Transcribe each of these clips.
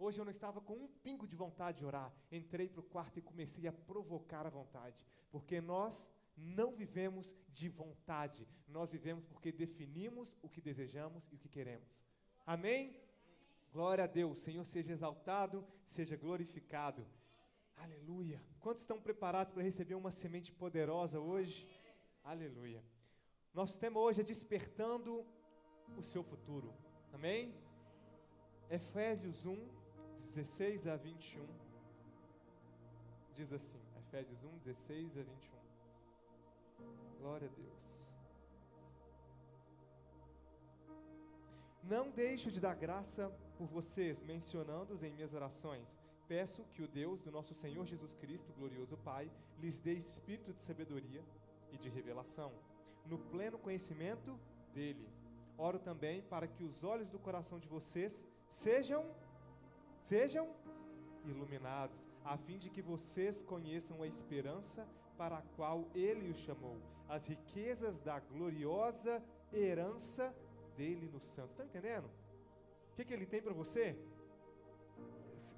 Hoje eu não estava com um pingo de vontade de orar. Entrei para o quarto e comecei a provocar a vontade. Porque nós não vivemos de vontade. Nós vivemos porque definimos o que desejamos e o que queremos. Amém? Glória a Deus. Senhor seja exaltado, seja glorificado. Aleluia. Quantos estão preparados para receber uma semente poderosa hoje? Aleluia. Nosso tema hoje é despertando o seu futuro. Amém? Efésios 1, 16 a 21. Diz assim, Efésios 1, 16 a 21. Glória a Deus. Não deixo de dar graça por vocês, mencionando-os em minhas orações. Peço que o Deus do nosso Senhor Jesus Cristo, glorioso Pai, lhes dê espírito de sabedoria e de revelação, no pleno conhecimento dele. Oro também para que os olhos do coração de vocês sejam iluminados, a fim de que vocês conheçam a esperança para a qual ele os chamou, as riquezas da gloriosa herança dele nos santos. Estão entendendo? O que ele tem para você?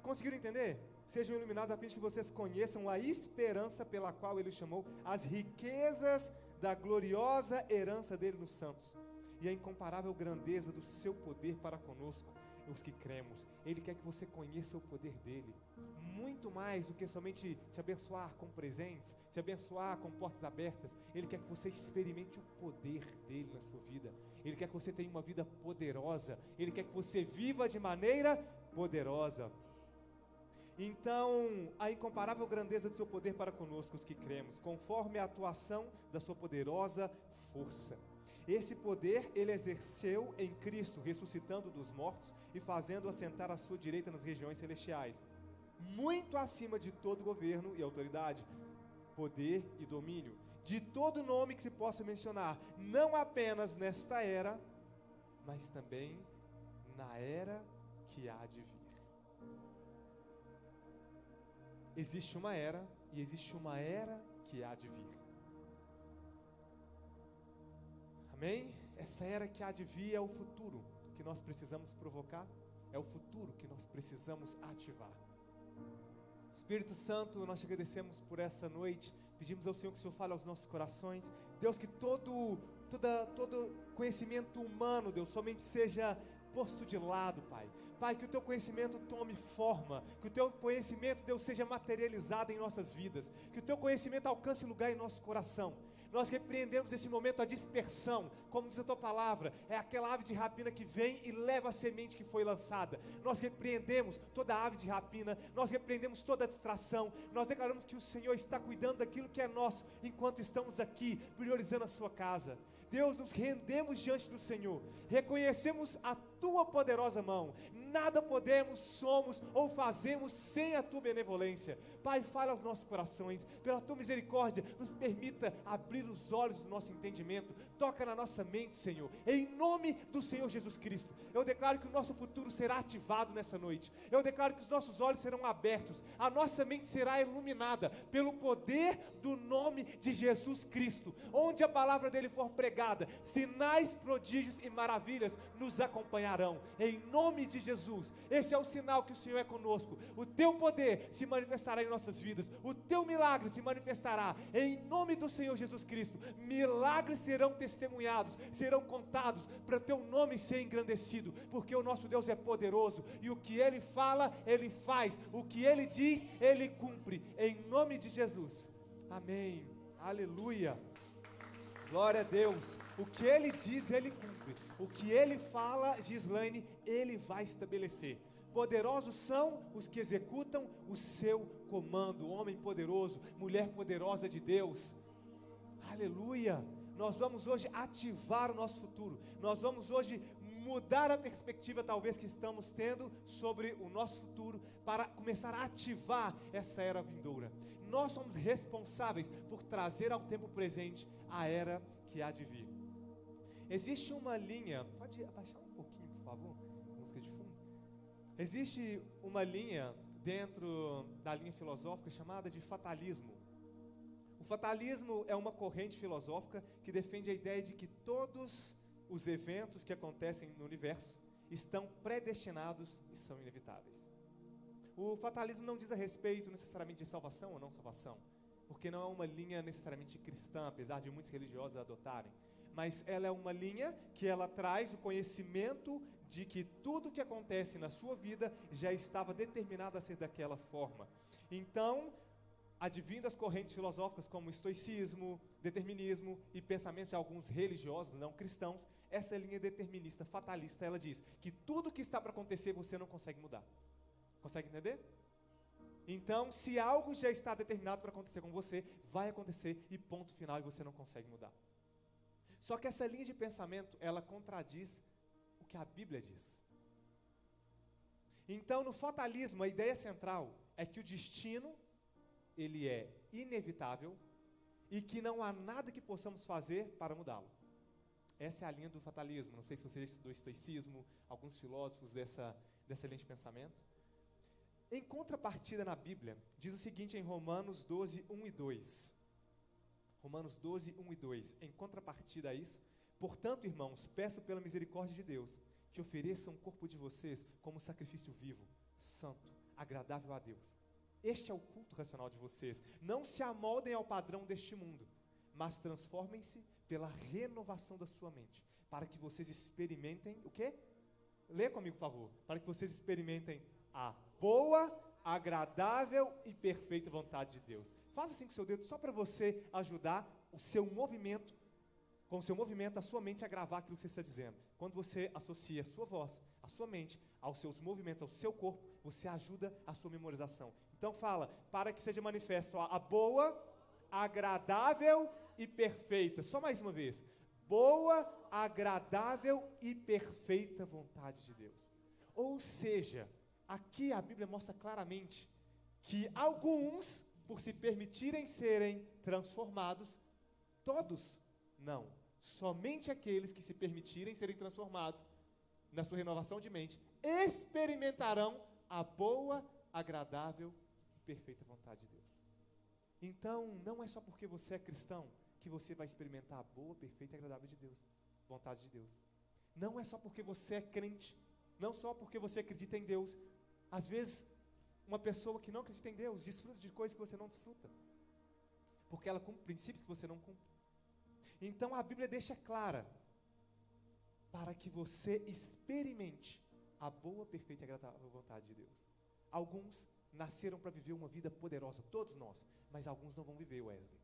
Conseguiram entender? Sejam iluminados a fim de que vocês conheçam a esperança pela qual ele os chamou, as riquezas da gloriosa herança dele nos santos, e a incomparável grandeza do seu poder para conosco, os que cremos. Ele quer que você conheça o poder dele, muito mais do que somente te abençoar com presentes, te abençoar com portas abertas. Ele quer que você experimente o poder dele na sua vida. Ele quer que você tenha uma vida poderosa. Ele quer que você viva de maneira poderosa. Então, a incomparável grandeza do seu poder para conosco, os que cremos, conforme a atuação da sua poderosa força. Esse poder ele exerceu em Cristo, ressuscitando dos mortos e fazendo assentar à sua direita nas regiões celestiais, muito acima de todo governo e autoridade, poder e domínio, de todo nome que se possa mencionar, não apenas nesta era, mas também na era que há de vir. Existe uma era e existe uma era que há de vir. Amém? Essa era que há de vir é o futuro que nós precisamos provocar, é o futuro que nós precisamos ativar. Espírito Santo, nós te agradecemos por essa noite, pedimos ao Senhor que o Senhor fale aos nossos corações. Deus, que todo conhecimento humano, Deus, somente seja posto de lado, Pai. Pai, que o Teu conhecimento tome forma, que o Teu conhecimento, Deus, seja materializado em nossas vidas, que o Teu conhecimento alcance lugar em nosso coração. Nós repreendemos nesse momento a dispersão, como diz a Tua palavra, é aquela ave de rapina que vem e leva a semente que foi lançada. Nós repreendemos toda ave de rapina, nós repreendemos toda distração, nós declaramos que o Senhor está cuidando daquilo que é nosso, enquanto estamos aqui, priorizando a Sua casa. Deus, nos rendemos diante do Senhor, reconhecemos a Tua poderosa mão, nada podemos, somos ou fazemos sem a Tua benevolência. Pai, fala aos nossos corações, pela Tua misericórdia, nos permita abrir os olhos do nosso entendimento, toca na nossa mente, Senhor, em nome do Senhor Jesus Cristo. Eu declaro que o nosso futuro será ativado nessa noite, eu declaro que os nossos olhos serão abertos, a nossa mente será iluminada pelo poder do nome de Jesus Cristo. Onde a palavra dele for pregada, sinais, prodígios e maravilhas nos acompanharão, em nome de Jesus. Esse é o sinal que o Senhor é conosco. O Teu poder se manifestará em nossas vidas, o Teu milagre se manifestará em nome do Senhor Jesus Cristo. Milagres serão testemunhados, serão contados, para o Teu nome ser engrandecido, porque o nosso Deus é poderoso, e o que Ele fala, Ele faz, o que Ele diz, Ele cumpre, em nome de Jesus, amém, aleluia, glória a Deus. O que Ele diz, Ele cumpre, o que Ele fala, Gislaine, Ele vai estabelecer. Poderosos são os que executam o seu comando. Homem poderoso, mulher poderosa de Deus, aleluia. Nós vamos hoje ativar o nosso futuro, nós vamos hoje mudar a perspectiva talvez que estamos tendo sobre o nosso futuro, para começar a ativar essa era vindoura. Nós somos responsáveis por trazer ao tempo presente a era que há de vir. Existe uma linha, pode abaixar um pouquinho por favor, música de fundo. Existe uma linha dentro da linha filosófica chamada de fatalismo. O fatalismo é uma corrente filosófica que defende a ideia de que todos os eventos que acontecem no universo estão predestinados e são inevitáveis. O fatalismo não diz a respeito necessariamente de salvação ou não salvação, porque não é uma linha necessariamente cristã, apesar de muitos religiosos adotarem, mas ela é uma linha que ela traz o conhecimento de que tudo que acontece na sua vida já estava determinado a ser daquela forma. Então, advindo as correntes filosóficas como o estoicismo, determinismo e pensamentos de alguns religiosos não cristãos, essa linha determinista, fatalista, ela diz que tudo que está para acontecer você não consegue mudar. Consegue entender? Então, se algo já está determinado para acontecer com você, vai acontecer e ponto final, e você não consegue mudar. Só que essa linha de pensamento, ela contradiz o que a Bíblia diz. Então, no fatalismo, a ideia central é que o destino, ele é inevitável e que não há nada que possamos fazer para mudá-lo. Essa é a linha do fatalismo. Não sei se você já estudou estoicismo, alguns filósofos dessa linha de pensamento. Em contrapartida na Bíblia, diz o seguinte em Romanos 12, 1 e 2. Romanos 12, 1 e 2. Em contrapartida a isso, portanto, irmãos, peço pela misericórdia de Deus, que ofereçam o corpo de vocês como sacrifício vivo, santo, agradável a Deus. Este é o culto racional de vocês. Não se amoldem ao padrão deste mundo, mas transformem-se pela renovação da sua mente, para que vocês experimentem, o quê? Lê comigo, por favor. Para que vocês experimentem a boa, agradável e perfeita vontade de Deus. Faça assim com o seu dedo, só para você ajudar o seu movimento, com o seu movimento, a sua mente a gravar aquilo que você está dizendo. Quando você associa a sua voz, a sua mente, aos seus movimentos, ao seu corpo, você ajuda a sua memorização. Então fala, para que seja manifesto a boa, agradável e perfeita. Só mais uma vez. Boa, agradável e perfeita vontade de Deus. Ou seja, aqui a Bíblia mostra claramente que alguns, por se permitirem serem transformados, todos não, somente aqueles que se permitirem serem transformados na sua renovação de mente, experimentarão a boa, agradável e perfeita vontade de Deus. Então, não é só porque você é cristão que você vai experimentar a boa, perfeita e agradável de Deus, vontade de Deus. Não é só porque você é crente, não só porque você acredita em Deus. Às vezes, uma pessoa que não acredita em Deus desfruta de coisas que você não desfruta, porque ela cumpre princípios que você não cumpre. Então a Bíblia deixa clara, para que você experimente a boa, perfeita e agradável vontade de Deus. Alguns nasceram para viver uma vida poderosa, todos nós, mas alguns não vão viver, Wesley.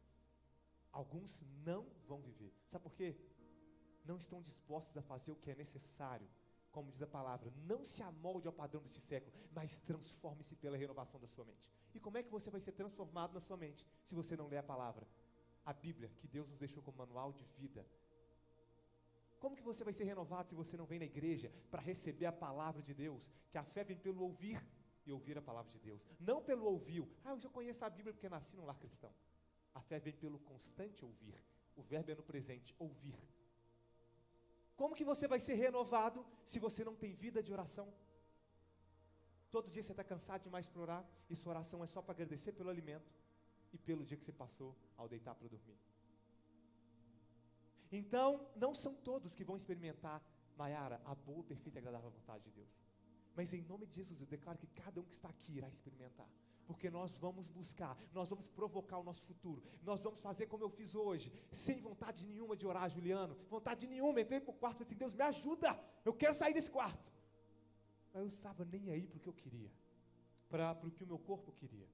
Alguns não vão viver. Sabe por quê? Não estão dispostos a fazer o que é necessário. Como diz a palavra, não se amolde ao padrão deste século, mas transforme-se pela renovação da sua mente. E como é que você vai ser transformado na sua mente, se você não lê a palavra? A Bíblia, que Deus nos deixou como manual de vida. Como que você vai ser renovado se você não vem na igreja para receber a palavra de Deus? Que a fé vem pelo ouvir e ouvir a palavra de Deus. Não pelo ouvir. Eu já conheço a Bíblia porque nasci num lar cristão. A fé vem pelo constante ouvir. O verbo é no presente, ouvir. Como que você vai ser renovado se você não tem vida de oração? Todo dia você está cansado demais para orar e sua oração é só para agradecer pelo alimento e pelo dia que você passou ao deitar para dormir. Então, não são todos que vão experimentar, Maiara, a boa, perfeita e agradável vontade de Deus. Mas em nome de Jesus, eu declaro que cada um que está aqui irá experimentar. Porque nós vamos buscar, nós vamos provocar o nosso futuro. Nós vamos fazer como eu fiz hoje, sem vontade nenhuma de orar, Juliano. Vontade nenhuma, entrei para o quarto e falei assim, Deus me ajuda, eu quero sair desse quarto. Mas eu estava nem aí para o que eu queria, para o que o meu corpo queria.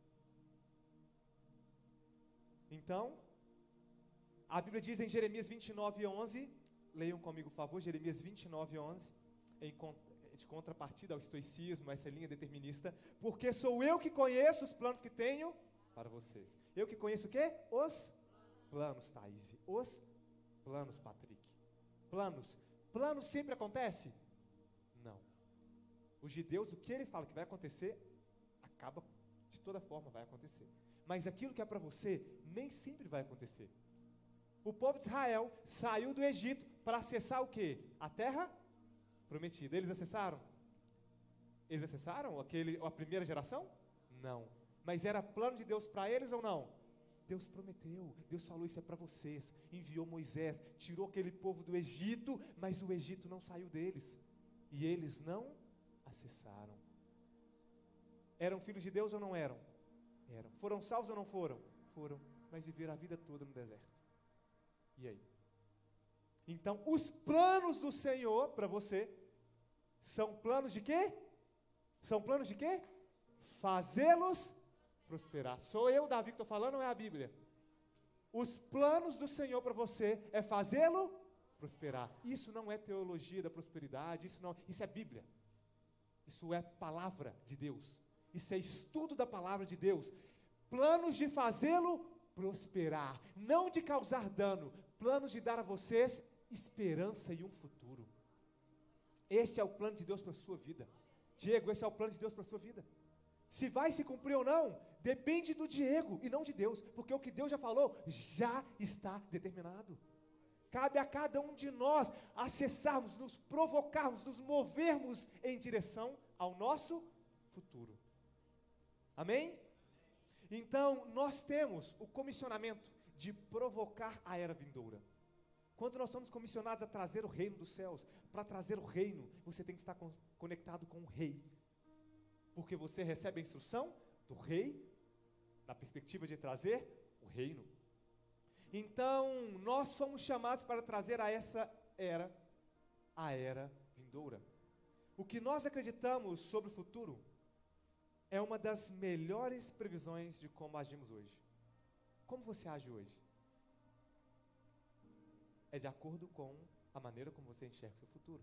Então, a Bíblia diz em Jeremias 29:11, leiam comigo por favor, Jeremias 29:11, de contrapartida ao estoicismo, essa linha determinista, porque sou eu que conheço os planos que tenho para vocês. Eu que conheço o quê? Os planos, Thaís. Os planos, Patrick. Planos. Planos sempre acontece? Não. Os de Deus, o que ele fala que vai acontecer, acaba de toda forma, vai acontecer. Mas aquilo que é para você, nem sempre vai acontecer. O povo de Israel saiu do Egito para acessar o quê? A terra prometida. Eles acessaram? Eles acessaram a primeira geração? Não. Mas era plano de Deus para eles ou não? Deus prometeu, Deus falou, isso é para vocês. Enviou Moisés, tirou aquele povo do Egito, mas o Egito não saiu deles. E eles não acessaram. Eram filhos de Deus ou não eram? Eram. Foram salvos ou não foram? Foram, mas viveram a vida toda no deserto. E aí? Então, os planos do Senhor para você são planos de quê? São planos de quê? Fazê-los prosperar. Sou eu, Davi, que estou falando ou é a Bíblia? Os planos do Senhor para você é fazê-lo prosperar. Isso não é teologia da prosperidade, isso é Bíblia. Isso é palavra de Deus. Isso é estudo da palavra de Deus. Planos de fazê-lo prosperar, não de causar dano, planos de dar a vocês esperança e um futuro. Esse é o plano de Deus para a sua vida. Diego, esse é o plano de Deus para a sua vida. Se vai se cumprir ou não, depende do Diego e não de Deus, porque o que Deus já falou, já está determinado. Cabe a cada um de nós acessarmos, nos provocarmos, nos movermos em direção ao nosso futuro. Amém? Então, nós temos o comissionamento de provocar a era vindoura. Quando nós somos comissionados a trazer o reino dos céus, para trazer o reino, você tem que estar conectado com o rei. Porque você recebe a instrução do rei, na perspectiva de trazer o reino. Então, nós somos chamados para trazer a essa era, a era vindoura. O que nós acreditamos sobre o futuro é uma das melhores previsões de como agimos hoje. Como você age hoje? É de acordo com a maneira como você enxerga o seu futuro.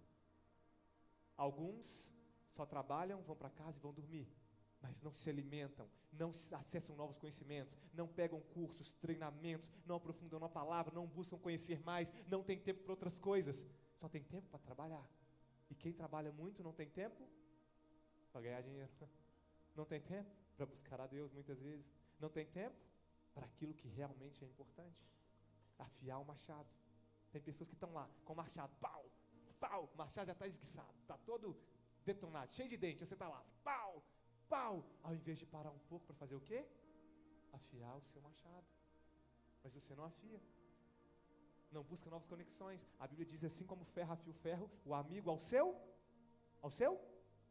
Alguns só trabalham, vão para casa e vão dormir, mas não se alimentam, não acessam novos conhecimentos, não pegam cursos, treinamentos, não aprofundam na palavra, não buscam conhecer mais, não tem tempo para outras coisas, só tem tempo para trabalhar. E quem trabalha muito não tem tempo para ganhar dinheiro, não tem tempo para buscar a Deus muitas vezes, não tem tempo para aquilo que realmente é importante, afiar o machado. Tem pessoas que estão lá com o machado, pau, pau, o machado já está esguiçado, está todo detonado, cheio de dente, você está lá, pau, pau, ao invés de parar um pouco para fazer o quê? Afiar o seu machado. Mas você não afia, não busca novas conexões. A Bíblia diz assim: como ferro afia o ferro, o amigo ao seu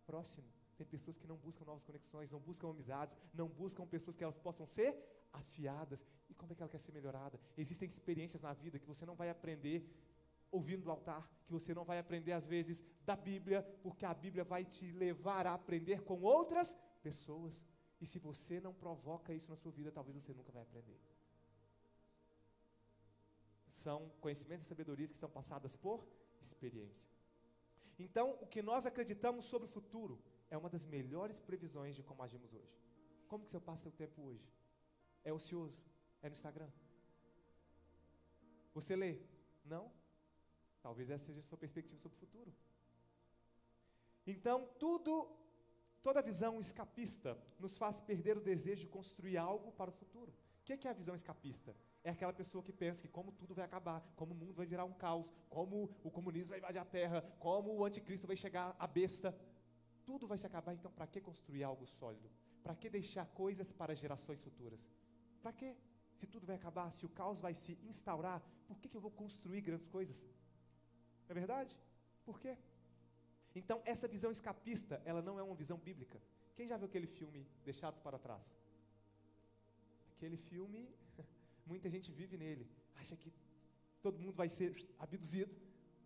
próximo. Tem pessoas que não buscam novas conexões, não buscam amizades, não buscam pessoas que elas possam ser afiadas. E como é que ela quer ser melhorada? Existem experiências na vida que você não vai aprender ouvindo do altar, que você não vai aprender às vezes da Bíblia, porque a Bíblia vai te levar a aprender com outras pessoas. E se você não provoca isso na sua vida, talvez você nunca vai aprender. São conhecimentos e sabedorias que são passadas por experiência. Então, o que nós acreditamos sobre o futuro é uma das melhores previsões de como agimos hoje. Como que você passa seu tempo hoje? É ocioso? É no Instagram? Você lê? Não? Talvez essa seja a sua perspectiva sobre o futuro. Então, toda visão escapista nos faz perder o desejo de construir algo para o futuro. O que é a visão escapista? É aquela pessoa que pensa que como tudo vai acabar, como o mundo vai virar um caos, como o comunismo vai invadir a terra, como o anticristo vai chegar à besta. Tudo vai se acabar, então para que construir algo sólido? Para que deixar coisas para gerações futuras? Para que? Se tudo vai acabar, se o caos vai se instaurar, por que eu vou construir grandes coisas? Não é verdade? Por quê? Então, essa visão escapista, ela não é uma visão bíblica. Quem já viu aquele filme Deixados para Trás? Aquele filme, muita gente vive nele, acha que todo mundo vai ser abduzido,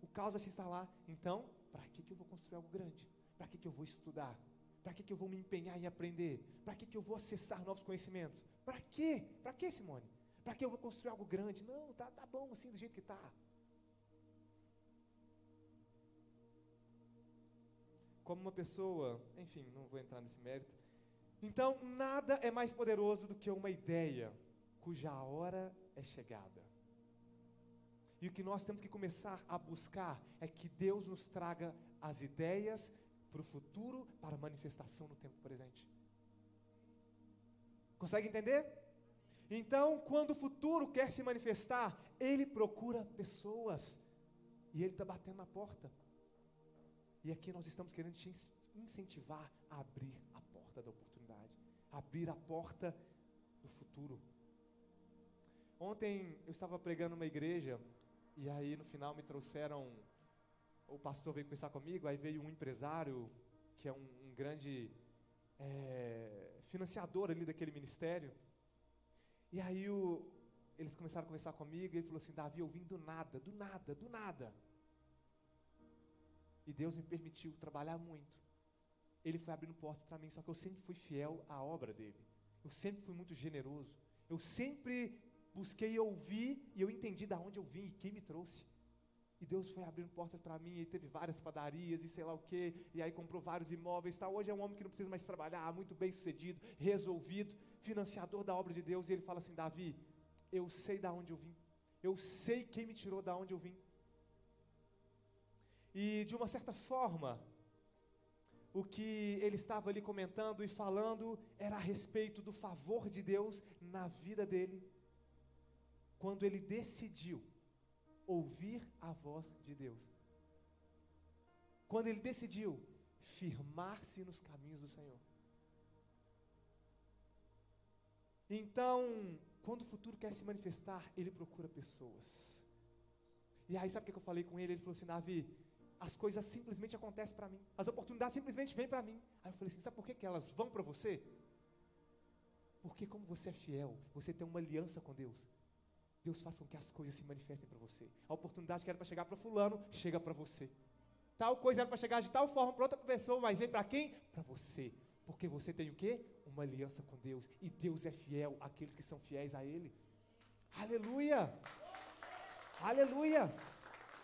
o caos vai se instalar. Então, para que eu vou construir algo grande? Para que eu vou estudar? Para que eu vou me empenhar em aprender? Para que eu vou acessar novos conhecimentos? Para quê? Para que, Simone? Para que eu vou construir algo grande? Não, tá bom assim do jeito que está. Como uma pessoa, enfim, não vou entrar nesse mérito. Então, nada é mais poderoso do que uma ideia cuja hora é chegada. E o que nós temos que começar a buscar é que Deus nos traga as ideias para o futuro, para manifestação no tempo presente. Consegue entender? Então, quando o futuro quer se manifestar, ele procura pessoas. E ele está batendo na porta. E aqui nós estamos querendo te incentivar a abrir a porta da oportunidade, abrir a porta do futuro. Ontem eu estava pregando numa igreja, e aí no final me trouxeram, o pastor veio conversar comigo, aí veio um empresário, que é um grande financiador ali daquele ministério. E aí eles começaram a conversar comigo, e ele falou assim: Davi, eu vim do nada. E Deus me permitiu trabalhar muito. Ele foi abrindo portas para mim, só que eu sempre fui fiel à obra dele. Eu sempre fui muito generoso. Eu sempre busquei ouvir, e eu entendi de onde eu vim e quem me trouxe. E Deus foi abrindo portas para mim, e teve várias padarias, e sei lá o quê, e aí comprou vários imóveis, tal. Hoje é um homem que não precisa mais trabalhar, muito bem sucedido, resolvido, financiador da obra de Deus. E ele fala assim: Davi, eu sei de onde eu vim, eu sei quem me tirou de onde eu vim. E de uma certa forma, o que ele estava ali comentando e falando era a respeito do favor de Deus na vida dele, quando ele decidiu ouvir a voz de Deus, quando ele decidiu firmar-se nos caminhos do Senhor. Então, quando o futuro quer se manifestar, ele procura pessoas. E aí, sabe o que eu falei com ele? Ele falou assim: Davi, as coisas simplesmente acontecem para mim, as oportunidades simplesmente vêm para mim. Aí eu falei assim: sabe por que elas vão para você? Porque como você é fiel, você tem uma aliança com Deus, Deus faz com que as coisas se manifestem para você. A oportunidade que era para chegar para fulano, chega para você. Tal coisa era para chegar de tal forma para outra pessoa, mas vem para quem? Para você. Porque você tem o quê? Uma aliança com Deus. E Deus é fiel àqueles que são fiéis a Ele. Aleluia! Aleluia!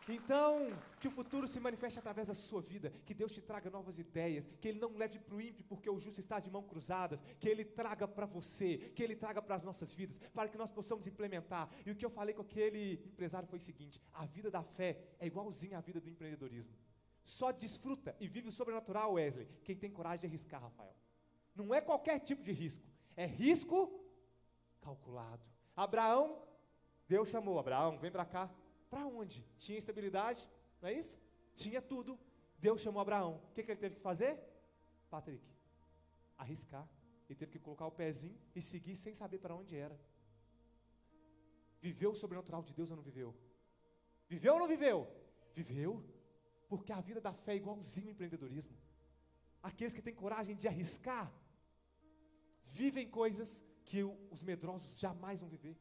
Então, que o futuro se manifeste através da sua vida, que Deus te traga novas ideias, que Ele não leve para o ímpio porque o justo está de mãos cruzadas, que Ele traga para você, que Ele traga para as nossas vidas, para que nós possamos implementar. E o que eu falei com aquele empresário foi o seguinte: a vida da fé é igualzinha à vida do empreendedorismo. Só desfruta e vive o sobrenatural, Wesley, quem tem coragem de arriscar, Rafael. Não é qualquer tipo de risco, é risco calculado. Abraão, Deus chamou: Abraão, vem para cá. Para onde? Tinha estabilidade, não é isso? Tinha tudo. Deus chamou Abraão. O que ele teve que fazer? Patrick, arriscar. Ele teve que colocar o pezinho e seguir sem saber para onde era. Viveu o sobrenatural de Deus ou não viveu? Viveu ou não viveu? Viveu. Porque a vida da fé é igualzinho ao empreendedorismo. Aqueles que têm coragem de arriscar, vivem coisas que os medrosos jamais vão viver.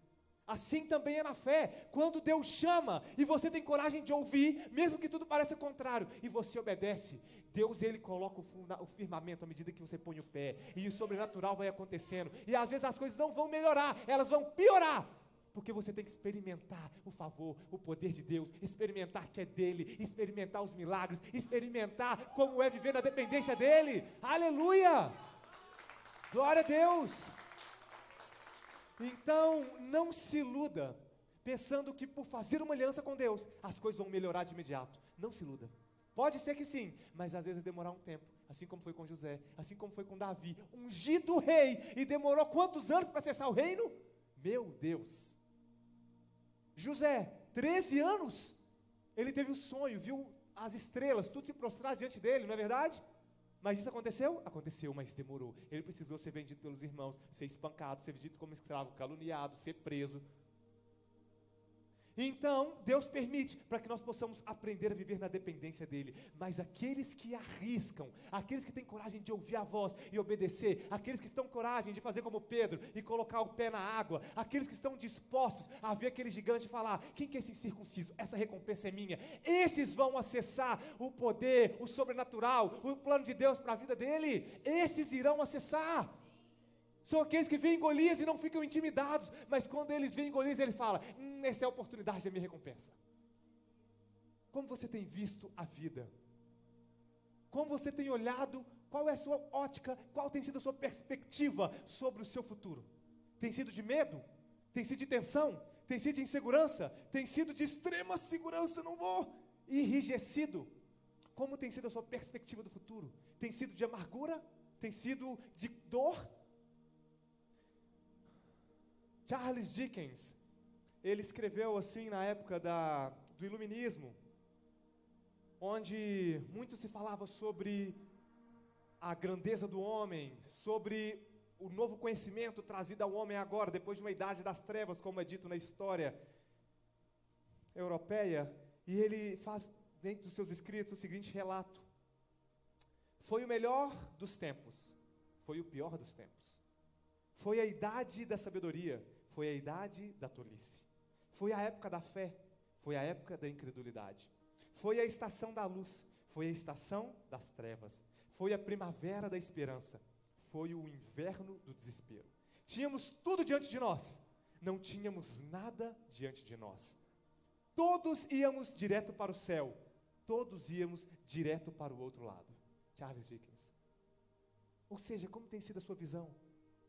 Assim também é na fé. Quando Deus chama e você tem coragem de ouvir, mesmo que tudo pareça contrário, e você obedece, Deus, Ele coloca o firmamento à medida que você põe o pé, e o sobrenatural vai acontecendo, e às vezes as coisas não vão melhorar, elas vão piorar, porque você tem que experimentar o favor, o poder de Deus, experimentar que é dEle, experimentar os milagres, experimentar como é viver na dependência dEle. Aleluia! Glória a Deus! Então, não se iluda, pensando que por fazer uma aliança com Deus, as coisas vão melhorar de imediato. Não se iluda. Pode ser que sim, mas às vezes vai demorar um tempo, assim como foi com José, assim como foi com Davi, ungido rei, e demorou quantos anos para acessar o reino? Meu Deus! José, 13 anos, ele teve o sonho, viu as estrelas, tudo se prostrar diante dele, não é verdade? Mas isso aconteceu? Aconteceu, mas demorou. Ele precisou ser vendido pelos irmãos, ser espancado, ser vendido como escravo, caluniado, ser preso. Então, Deus permite para que nós possamos aprender a viver na dependência dEle. Mas aqueles que arriscam, aqueles que têm coragem de ouvir a voz e obedecer, aqueles que estão com coragem de fazer como Pedro e colocar o pé na água, aqueles que estão dispostos a ver aquele gigante e falar: quem que é esse incircunciso? Essa recompensa é minha. Esses vão acessar o poder, o sobrenatural, o plano de Deus para a vida dele. Esses irão acessar. São aqueles que veem Golias e não ficam intimidados, mas quando eles veem Golias, ele fala: essa é a oportunidade da minha recompensa. Como você tem visto a vida? Como você tem olhado? Qual é a sua ótica? Qual tem sido a sua perspectiva sobre o seu futuro? Tem sido de medo? Tem sido de tensão? Tem sido de insegurança? Tem sido de extrema segurança? Não vou. Enrijecido? Como tem sido a sua perspectiva do futuro? Tem sido de amargura? Tem sido de dor? Charles Dickens, ele escreveu assim na época do iluminismo, onde muito se falava sobre a grandeza do homem, sobre o novo conhecimento trazido ao homem agora, depois de uma idade das trevas, como é dito na história europeia, e ele faz dentro dos seus escritos o seguinte relato: foi o melhor dos tempos, foi o pior dos tempos. Foi a idade da sabedoria, foi a idade da tolice. Foi a época da fé, foi a época da incredulidade. Foi a estação da luz, foi a estação das trevas. Foi a primavera da esperança, foi o inverno do desespero. Tínhamos tudo diante de nós, não tínhamos nada diante de nós. Todos íamos direto para o céu, todos íamos direto para o outro lado. Charles Dickens. Ou seja, como tem sido a sua visão?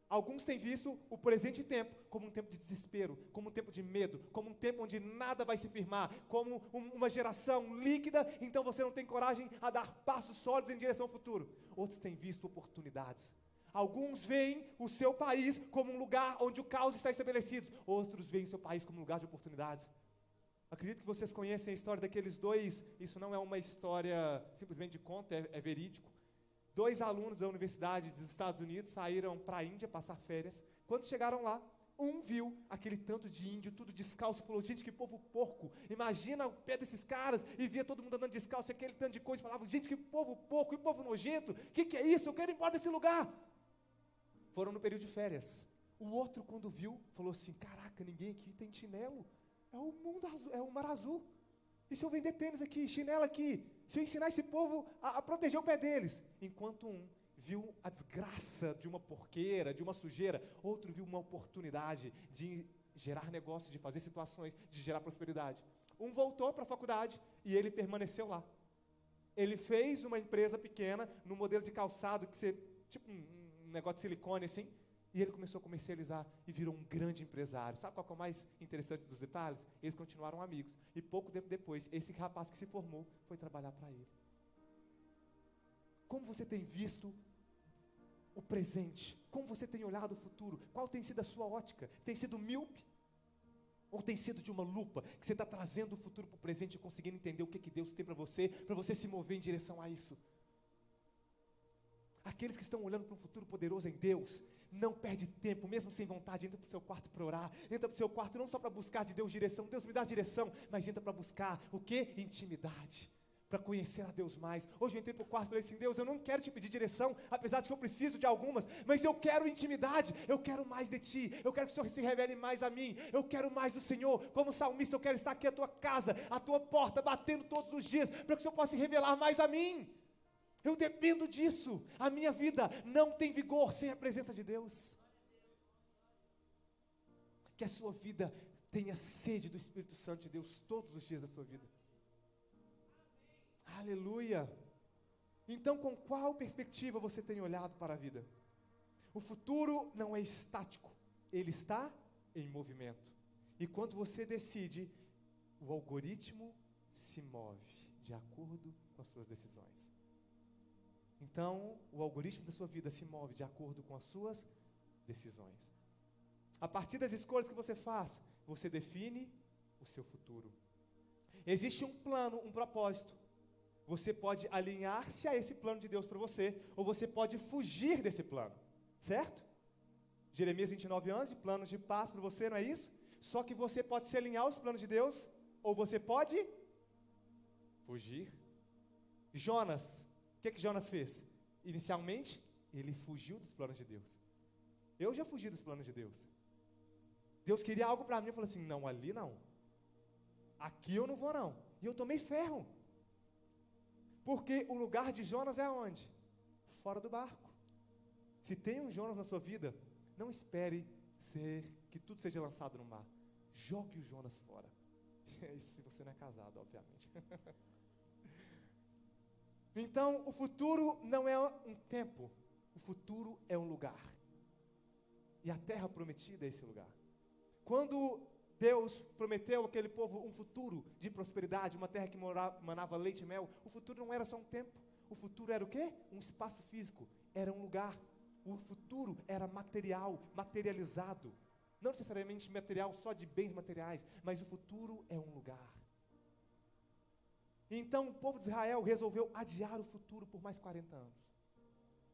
Alguns têm visto o presente tempo como um tempo de desespero, como um tempo de medo, como um tempo onde nada vai se firmar, como uma geração líquida, então você não tem coragem a dar passos sólidos em direção ao futuro. Outros têm visto oportunidades. Alguns veem o seu país como um lugar onde o caos está estabelecido, outros veem o seu país como um lugar de oportunidades. Acredito que vocês conhecem a história daqueles dois, isso não é uma história simplesmente de conto, é verídico. 2 alunos da universidade dos Estados Unidos saíram para a Índia passar férias. Quando chegaram lá, um viu aquele tanto de índio, tudo descalço, falou, gente, que povo porco, imagina o pé desses caras, e via todo mundo andando descalço, e aquele tanto de coisa, falava, gente, que povo porco, que povo nojento, que é isso, eu quero ir embora desse lugar. Foram no período de férias. O outro, quando viu, falou assim, caraca, ninguém aqui tem chinelo, é o mundo azul, é o mar azul. E se eu vender tênis aqui, chinelo aqui, se eu ensinar esse povo a proteger o pé deles? Enquanto um viu a desgraça de uma porqueira, de uma sujeira, outro viu uma oportunidade de gerar negócios, de fazer situações, de gerar prosperidade. Um voltou para a faculdade e ele permaneceu lá. Ele fez uma empresa pequena, no modelo de calçado, que você, tipo um negócio de silicone assim, e ele começou a comercializar e virou um grande empresário. Sabe qual que é o mais interessante dos detalhes? Eles continuaram amigos. E pouco tempo depois, esse rapaz que se formou foi trabalhar para ele. Como você tem visto o presente? Como você tem olhado o futuro? Qual tem sido a sua ótica? Tem sido míope? Ou tem sido de uma lupa, que você está trazendo o futuro para o presente e conseguindo entender o que Deus tem para você se mover em direção a isso? Aqueles que estão olhando para um futuro poderoso em Deus, não perde tempo, mesmo sem vontade, entra para o seu quarto para orar, entra para o seu quarto não só para buscar de Deus direção, Deus me dá direção, mas entra para buscar o quê? Intimidade, para conhecer a Deus mais. Hoje eu entrei para o quarto e falei assim, Deus, eu não quero te pedir direção, apesar de que eu preciso de algumas, mas eu quero intimidade, eu quero mais de Ti, eu quero que o Senhor se revele mais a mim, eu quero mais do Senhor, como salmista eu quero estar aqui à Tua casa, à Tua porta, batendo todos os dias, para que o Senhor possa se revelar mais a mim. Eu dependo disso. A minha vida não tem vigor sem a presença de Deus. Que a sua vida tenha sede do Espírito Santo de Deus todos os dias da sua vida. Aleluia. Então, com qual perspectiva você tem olhado para a vida? O futuro não é estático, ele está em movimento. E quando você decide, o algoritmo se move de acordo com as suas decisões. Então, o algoritmo da sua vida se move de acordo com as suas decisões. A partir das escolhas que você faz, você define o seu futuro. Existe um plano, um propósito. Você pode alinhar-se a esse plano de Deus para você, ou você pode fugir desse plano, certo? Jeremias 29:11, planos de paz para você, não é isso? Só que você pode se alinhar aos planos de Deus, ou você pode fugir. Jonas, o que Jonas fez? Inicialmente, ele fugiu dos planos de Deus. Eu já fugi dos planos de Deus. Deus queria algo para mim, eu falei assim, não, ali não. Aqui eu não vou não. E eu tomei ferro. Porque o lugar de Jonas é onde? Fora do barco. Se tem um Jonas na sua vida, não espere que tudo seja lançado no mar. Jogue o Jonas fora. Isso se você não é casado, obviamente. Então, o futuro não é um tempo, o futuro é um lugar. E a terra prometida é esse lugar. Quando Deus prometeu àquele povo um futuro de prosperidade, uma terra que manava leite e mel, o futuro não era só um tempo. O futuro era o quê? Um espaço físico, era um lugar. O futuro era material, materializado. Não necessariamente material só de bens materiais, mas o futuro é um lugar. Então o povo de Israel resolveu adiar o futuro por mais 40 anos.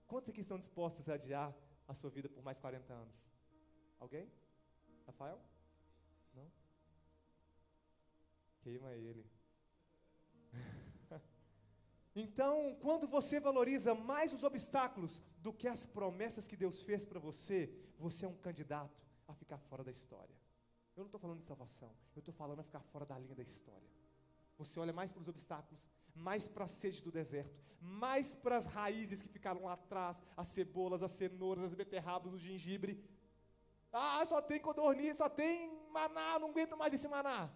Quantos aqui estão dispostos a adiar a sua vida por mais 40 anos? Alguém? Rafael? Não? Queima ele. Então, quando você valoriza mais os obstáculos do que as promessas que Deus fez para você, você é um candidato a ficar fora da história. Eu não estou falando de salvação, eu estou falando a ficar fora da linha da história. Você olha mais para os obstáculos, mais para a sede do deserto, mais para as raízes que ficaram lá atrás, as cebolas, as cenouras, as beterrabas, o gengibre. Ah, só tem codorniz, só tem maná, não aguento mais esse maná.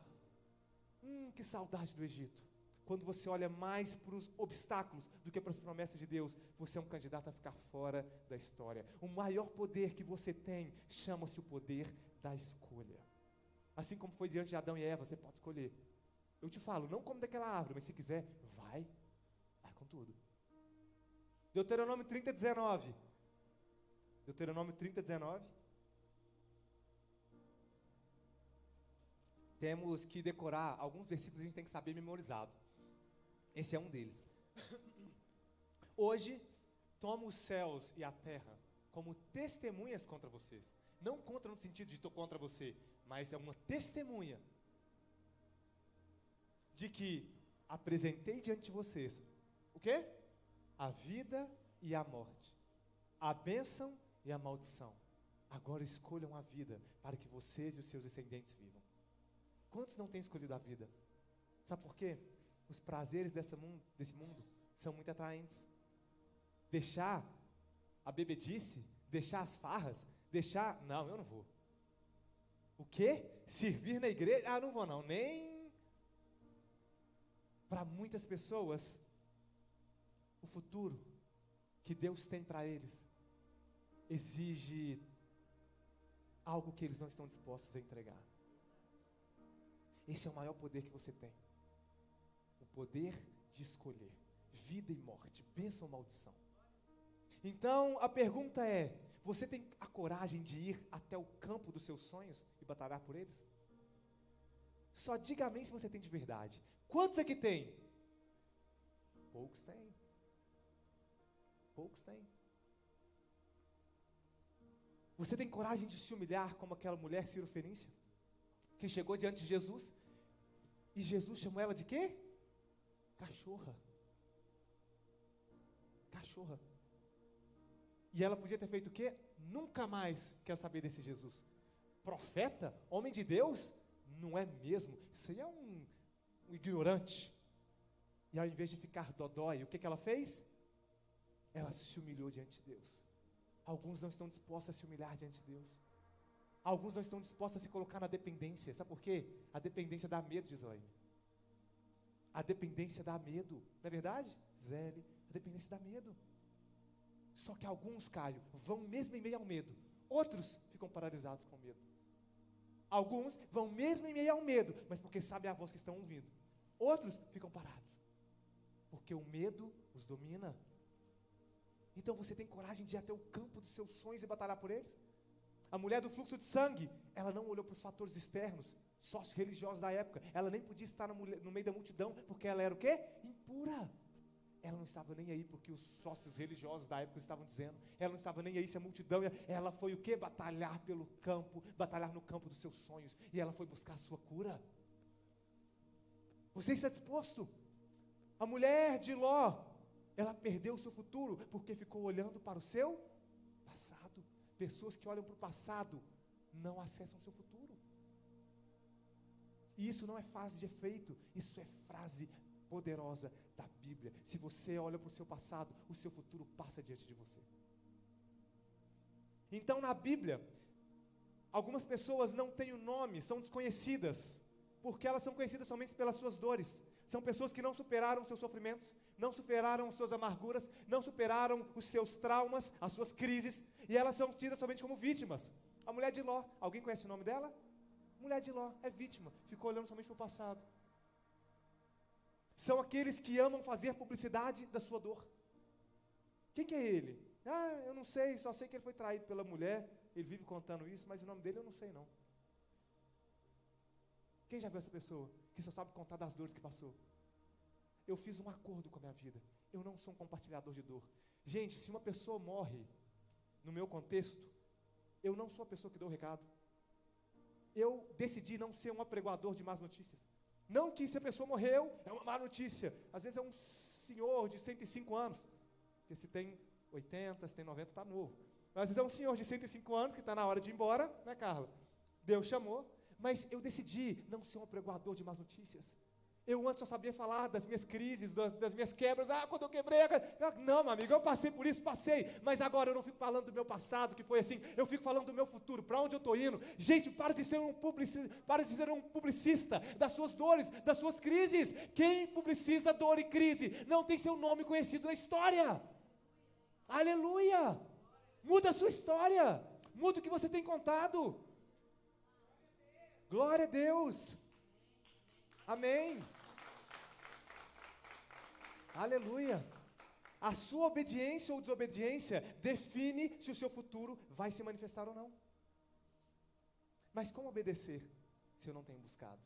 Que saudade do Egito. Quando você olha mais para os obstáculos do que para as promessas de Deus, você é um candidato a ficar fora da história. O maior poder que você tem chama-se o poder da escolha. Assim como foi diante de Adão e Eva, você pode escolher. Eu te falo, não come daquela árvore, mas se quiser, vai com tudo. Deuteronômio 30:19. Deuteronômio 30:19. Temos que decorar alguns versículos, a gente tem que saber memorizado. Esse é um deles. Hoje, tomo os céus e a terra como testemunhas contra vocês. Não contra no sentido de estou contra você, mas é uma testemunha de que apresentei diante de vocês, o quê? A vida e a morte, a bênção e a maldição. Agora escolham a vida para que vocês e os seus descendentes vivam. Quantos não têm escolhido a vida? Sabe por quê? Os prazeres desse mundo são muito atraentes. Deixar a bebedice, deixar as farras, não, eu não vou. O quê? Servir na igreja? Ah, não vou não, nem... Para muitas pessoas, o futuro que Deus tem para eles exige algo que eles não estão dispostos a entregar. Esse é o maior poder que você tem. O poder de escolher vida e morte, bênção ou maldição. Então, a pergunta é, você tem a coragem de ir até o campo dos seus sonhos e batalhar por eles? Só diga amém se você tem de verdade. Quantos aqui tem? Poucos têm. Poucos têm. Você tem coragem de se humilhar como aquela mulher cirofenícia, que chegou diante de Jesus, e Jesus chamou ela de quê? Cachorra. Cachorra. E ela podia ter feito o quê? Nunca mais quero saber desse Jesus. Profeta? Homem de Deus? Não é mesmo. Isso aí é um ignorante. E ao invés de ficar dodói, o que ela fez? Ela se humilhou diante de Deus. Alguns não estão dispostos a se humilhar diante de Deus. Alguns não estão dispostos a se colocar na dependência. Sabe por quê? A dependência dá medo, diz Elaine. A dependência dá medo. Não é verdade? Zélio, a dependência dá medo. Só que alguns, Caio, vão mesmo em meio ao medo. Outros ficam paralisados com medo. Alguns vão mesmo em meio ao medo, mas porque sabem a voz que estão ouvindo. Outros ficam parados, porque o medo os domina. Então você tem coragem de ir até o campo dos seus sonhos e batalhar por eles? A mulher do fluxo de sangue, ela não olhou para os fatores externos, sócios religiosos da época. Ela nem podia estar no meio da multidão, porque ela era o quê? Impura. Ela não estava nem aí porque os sócios religiosos da época estavam dizendo. Ela não estava nem aí se a multidão... Ela foi o quê? Batalhar pelo campo, batalhar no campo dos seus sonhos. E ela foi buscar a sua cura. Você está disposto? A mulher de Ló, ela perdeu o seu futuro porque ficou olhando para o seu passado. Pessoas que olham para o passado não acessam o seu futuro. E isso não é frase de efeito, isso é frase poderosa da Bíblia. Se você olha para o seu passado, o seu futuro passa diante de você. Então na Bíblia, algumas pessoas não têm o nome, são desconhecidas, porque elas são conhecidas somente pelas suas dores. São pessoas que não superaram os seus sofrimentos, não superaram as suas amarguras, não superaram os seus traumas, as suas crises, e elas são tidas somente como vítimas. A mulher de Ló, alguém conhece o nome dela? Mulher de Ló, é vítima, ficou olhando somente para o passado. São aqueles que amam fazer publicidade da sua dor. Quem que é ele? Ah, eu não sei, só sei que ele foi traído pela mulher, ele vive contando isso, mas o nome dele eu não sei não. Quem já viu essa pessoa que só sabe contar das dores que passou? Eu fiz um acordo com a minha vida, eu não sou um compartilhador de dor. Gente, se uma pessoa morre, no meu contexto, eu não sou a pessoa que dou o recado. Eu decidi não ser um apregoador de más notícias. Não que se a pessoa morreu, é uma má notícia. Às vezes é um senhor de 105 anos, porque se tem 80, se tem 90, está novo. Mas às vezes é um senhor de 105 anos que está na hora de ir embora, né, Carla? Deus chamou, mas eu decidi não ser um pregoador de más notícias. Eu antes só sabia falar das minhas crises, das minhas quebras. Quando eu quebrei, não, meu amigo, eu passei por isso, passei. Mas agora eu não fico falando do meu passado, que foi assim. Eu fico falando do meu futuro, para onde eu estou indo. Gente, para de ser um publicista das suas dores, das suas crises. Quem publiciza dor e crise não tem seu nome conhecido na história. Aleluia! Muda a sua história. Muda o que você tem contado. Glória a Deus. Amém. Aleluia. A sua obediência ou desobediência define se o seu futuro vai se manifestar ou não. Mas como obedecer se eu não tenho buscado?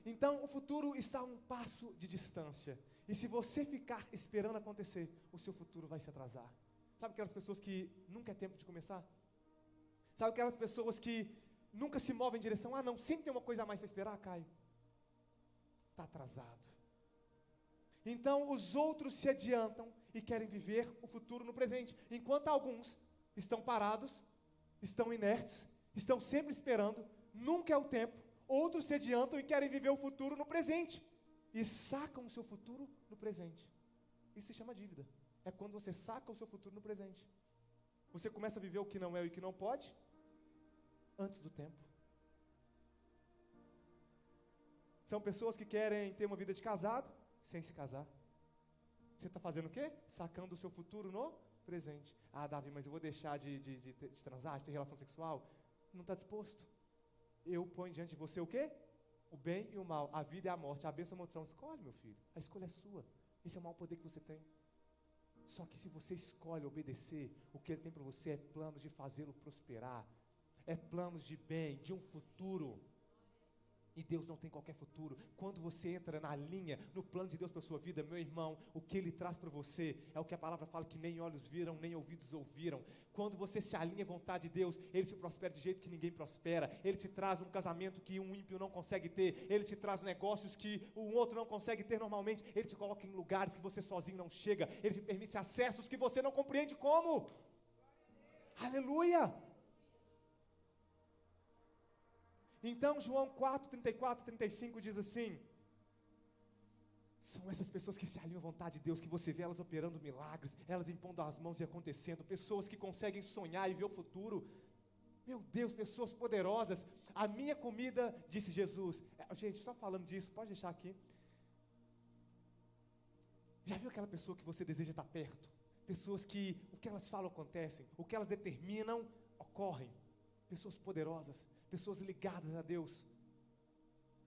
Então o futuro está a um passo de distância. E se você ficar esperando acontecer, o seu futuro vai se atrasar. Sabe aquelas pessoas que nunca é tempo de começar? Sabe aquelas pessoas que nunca se movem em direção, não, sempre tem uma coisa a mais para esperar, Caio. Está atrasado. Então os outros se adiantam e querem viver o futuro no presente, enquanto alguns estão parados, estão inertes, estão sempre esperando, nunca é o tempo. Outros se adiantam e querem viver o futuro no presente, e sacam o seu futuro no presente. Isso se chama dívida. É quando você saca o seu futuro no presente. Você começa a viver o que não é e o que não pode, antes do tempo. São pessoas que querem ter uma vida de casado, sem se casar. Você está fazendo o quê? Sacando o seu futuro no presente. Davi, mas eu vou deixar de transar, de ter relação sexual? Não está disposto? Eu ponho diante de você o quê? O bem e o mal, a vida e a morte, a bênção e a maldição. Escolhe, meu filho, a escolha é sua. Esse é o maior poder que você tem. Só que se você escolhe obedecer, o que Ele tem para você é planos de fazê-lo prosperar, é planos de bem, de um futuro. E Deus não tem qualquer futuro. Quando você entra na linha, no plano de Deus para a sua vida, meu irmão, o que Ele traz para você é o que a palavra fala que nem olhos viram, nem ouvidos ouviram. Quando você se alinha à vontade de Deus, Ele te prospera de jeito que ninguém prospera. Ele te traz um casamento que um ímpio não consegue ter. Ele te traz negócios que um outro não consegue ter normalmente. Ele te coloca em lugares que você sozinho não chega. Ele te permite acessos que você não compreende como. Aleluia! Então João 4, 34, 35 diz assim: são essas pessoas que se alinham à vontade de Deus, que você vê elas operando milagres, elas impondo as mãos e acontecendo, pessoas que conseguem sonhar e ver o futuro. Meu Deus, pessoas poderosas. A minha comida, disse Jesus. Gente, só falando disso, pode deixar aqui. Já viu aquela pessoa que você deseja estar perto? Pessoas que o que elas falam acontecem, o que elas determinam ocorrem. Pessoas poderosas. Pessoas ligadas a Deus.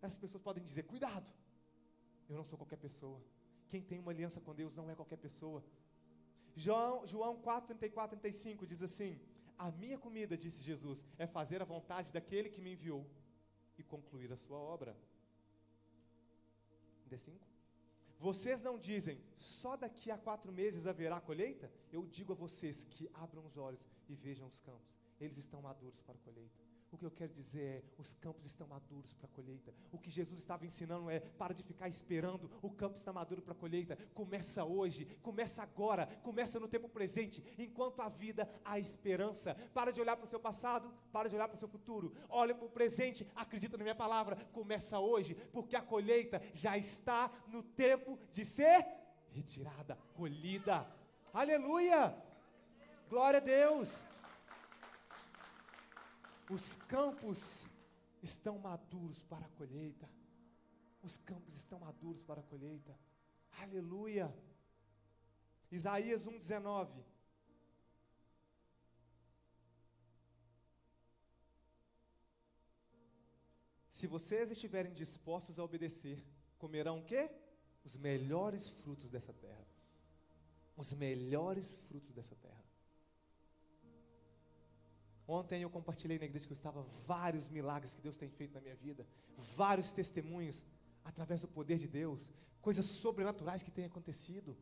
Essas pessoas podem dizer, cuidado, eu não sou qualquer pessoa. Quem tem uma aliança com Deus não é qualquer pessoa. João 4, 34, 35 diz assim: a minha comida, disse Jesus, é fazer a vontade daquele que me enviou e concluir a sua obra. 35. Vocês não dizem, só daqui a 4 meses haverá colheita? Eu digo a vocês que abram os olhos e vejam os campos. Eles estão maduros para a colheita. O que eu quero dizer é, os campos estão maduros para a colheita. O que Jesus estava ensinando é, para de ficar esperando, o campo está maduro para a colheita. Começa hoje, começa agora, começa no tempo presente. Enquanto há vida, há esperança. Para de olhar para o seu passado, para de olhar para o seu futuro. Olha para o presente, acredita na minha palavra, começa hoje, porque a colheita já está no tempo de ser retirada, colhida. Aleluia! Glória a Deus! Os campos estão maduros para a colheita. Os campos estão maduros para a colheita. Aleluia. Isaías 1:19. Se vocês estiverem dispostos a obedecer, comerão o quê? Os melhores frutos dessa terra. Os melhores frutos dessa terra. Ontem eu compartilhei na igreja que eu estava vários milagres que Deus tem feito na minha vida, vários testemunhos através do poder de Deus, coisas sobrenaturais que têm acontecido,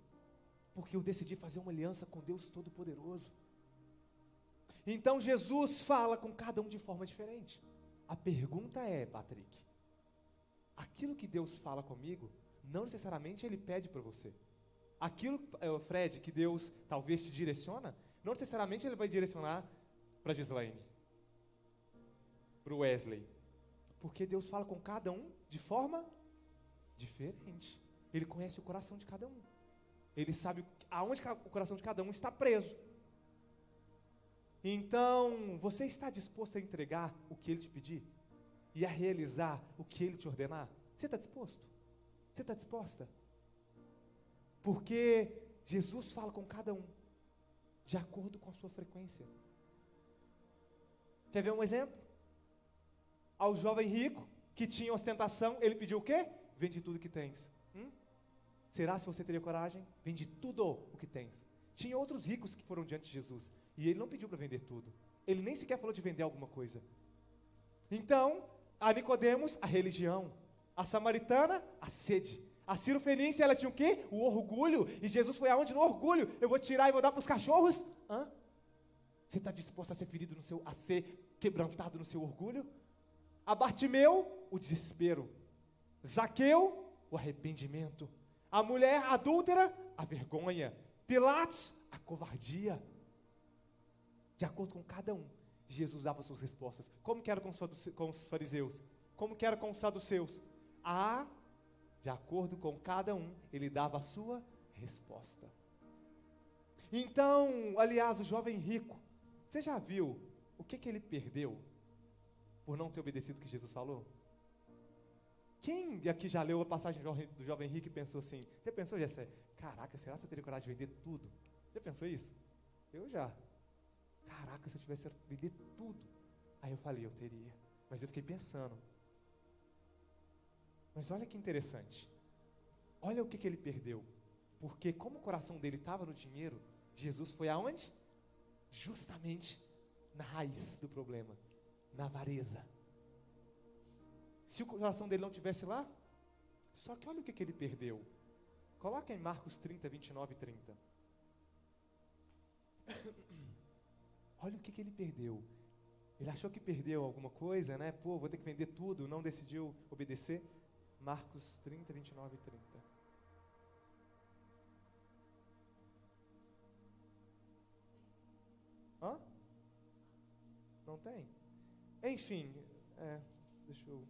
porque eu decidi fazer uma aliança com Deus Todo-Poderoso. Então Jesus fala com cada um de forma diferente. A pergunta é, Patrick, aquilo que Deus fala comigo, não necessariamente Ele pede para você. Aquilo, Fred, que Deus talvez te direciona, não necessariamente Ele vai direcionar para Gislaine, para o Wesley, porque Deus fala com cada um de forma diferente. Ele conhece o coração de cada um. Ele sabe aonde o coração de cada um está preso. Então, você está disposto a entregar o que Ele te pedir? E a realizar o que Ele te ordenar? Você está disposto? Você está disposta? Porque Jesus fala com cada um, de acordo com a sua frequência. Quer ver um exemplo? Ao jovem rico, que tinha ostentação, ele pediu o quê? Vende tudo que tens. Será se você teria coragem? Vende tudo o que tens. Tinha outros ricos que foram diante de Jesus, e ele não pediu para vender tudo. Ele nem sequer falou de vender alguma coisa. Então, a Nicodemos, a religião. A samaritana, a sede. A Cirofenícia, ela tinha o quê? O orgulho. E Jesus foi aonde? No orgulho. Eu vou tirar e vou dar para os cachorros? Você está disposto a ser ferido a ser quebrantado no seu orgulho? A Bartimeu, o desespero. Zaqueu, o arrependimento. A mulher adúltera, a vergonha. Pilatos, a covardia. De acordo com cada um, Jesus dava suas respostas. Como que era com os fariseus? Como que era com os saduceus? De acordo com cada um, ele dava a sua resposta. Então, aliás, o jovem rico, você já viu o que ele perdeu por não ter obedecido o que Jesus falou? Quem aqui já leu a passagem do jovem rico e pensou assim, já pensou, Jessé? Caraca, será que eu teria coragem de vender tudo? Já pensou isso? Eu já. Caraca, se eu tivesse que vender tudo. Aí eu falei, eu teria. Mas eu fiquei pensando. Mas olha que interessante. Olha o que ele perdeu. Porque como o coração dele estava no dinheiro, Jesus foi aonde? Justamente na raiz do problema. Na avareza. Se o coração dele não estivesse lá, só que olha o que ele perdeu. Coloca em Marcos 30, 29 e 30. Olha o que ele perdeu. Ele achou que perdeu alguma coisa, né? Pô, vou ter que vender tudo, não decidiu obedecer. Marcos 30, 29 e 30. Não tem? Enfim, deixa eu...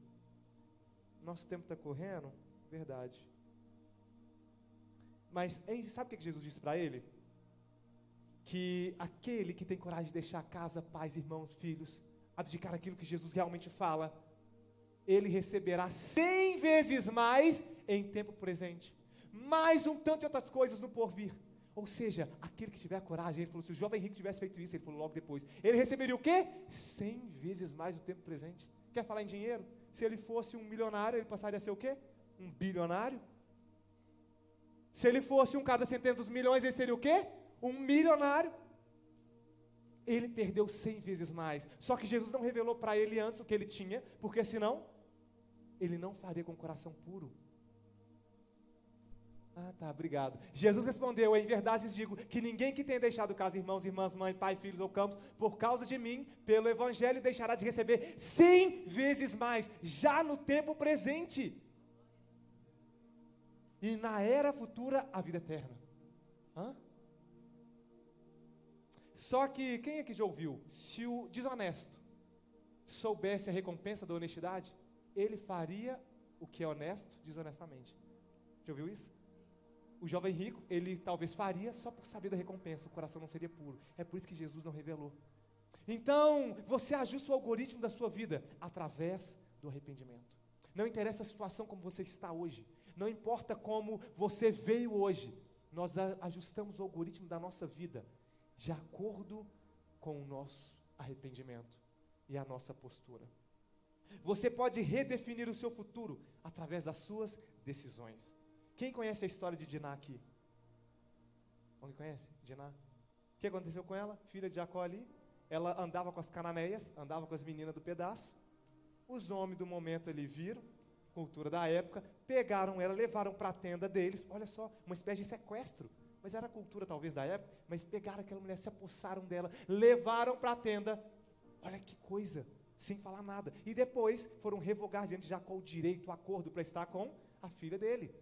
Nosso tempo está correndo, verdade. Mas sabe o que Jesus disse para ele? Que aquele que tem coragem de deixar casa, pais, irmãos, filhos, abdicar aquilo que Jesus realmente fala, ele receberá 100 vezes mais em tempo presente, mais um tanto de outras coisas no porvir. Ou seja, aquele que tiver coragem, ele falou, se o jovem rico tivesse feito isso, ele falou logo depois, ele receberia o quê? 100 vezes mais no tempo presente. Quer falar em dinheiro? Se ele fosse um milionário, ele passaria a ser o quê? Um bilionário. Se ele fosse um cara da centena dos milhões, ele seria o quê? Um milionário. Ele perdeu 100 vezes mais. Só que Jesus não revelou para ele antes o que ele tinha, porque senão, ele não faria com o coração puro. Obrigado. Jesus respondeu, em verdade lhes digo, que ninguém que tenha deixado casa, irmãos, irmãs, mãe, pai, filhos ou campos, por causa de mim, pelo evangelho, deixará de receber 100 vezes mais, já no tempo presente. E na era futura, a vida eterna. Só que, quem aqui já ouviu? Se o desonesto soubesse a recompensa da honestidade, ele faria o que é honesto desonestamente. Já ouviu isso? O jovem rico, ele talvez faria só por saber da recompensa, o coração não seria puro. É por isso que Jesus não revelou. Então, você ajusta o algoritmo da sua vida através do arrependimento. Não interessa a situação como você está hoje, não importa como você veio hoje, nós ajustamos o algoritmo da nossa vida de acordo com o nosso arrependimento e a nossa postura. Você pode redefinir o seu futuro através das suas decisões. Quem conhece a história de Diná aqui? Alguém conhece Diná? O que aconteceu com ela? Filha de Jacó ali. Ela andava com as cananeias, andava com as meninas do pedaço. Os homens do momento ali viram, cultura da época, pegaram ela, levaram para a tenda deles. Olha só, uma espécie de sequestro. Mas era a cultura talvez da época, mas pegaram aquela mulher, se apossaram dela, levaram para a tenda. Olha que coisa, sem falar nada. E depois foram revogar diante de Jacó o direito, o acordo para estar com a filha dele.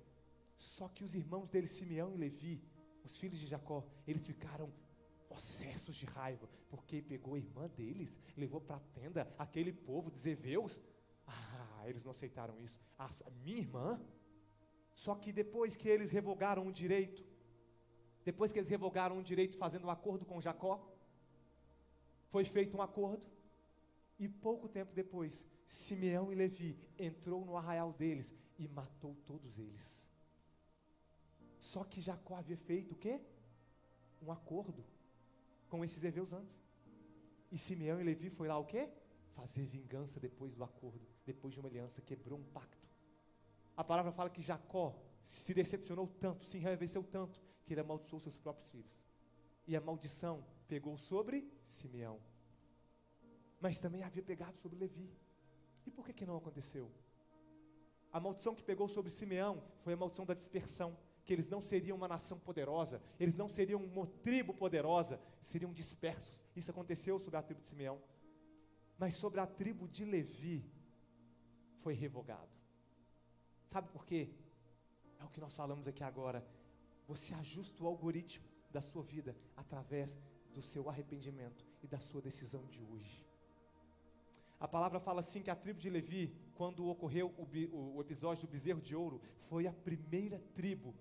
Só que os irmãos dele, Simeão e Levi, os filhos de Jacó, eles ficaram possessos de raiva, porque pegou a irmã deles, levou para a tenda aquele povo dos heveus. Eles não aceitaram isso. A minha irmã? Só que depois que eles revogaram o direito, fazendo um acordo com Jacó, foi feito um acordo, e pouco tempo depois, Simeão e Levi entrou no arraial deles e matou todos eles. Só que Jacó havia feito o quê? Um acordo com esses heveus antes. E Simeão e Levi foi lá o quê? Fazer vingança depois do acordo, depois de uma aliança, quebrou um pacto. A palavra fala que Jacó se decepcionou tanto, se enraiveceu tanto, que ele amaldiçoou seus próprios filhos. E a maldição pegou sobre Simeão. Mas também havia pegado sobre Levi. E por que não aconteceu? A maldição que pegou sobre Simeão foi a maldição da dispersão, que eles não seriam uma nação poderosa, eles não seriam uma tribo poderosa, seriam dispersos. Isso aconteceu sobre a tribo de Simeão. Mas sobre a tribo de Levi, foi revogado. Sabe por quê? É o que nós falamos aqui agora. Você ajusta o algoritmo da sua vida através do seu arrependimento e da sua decisão de hoje. A palavra fala assim que a tribo de Levi, quando ocorreu o episódio do bezerro de ouro, foi a primeira tribo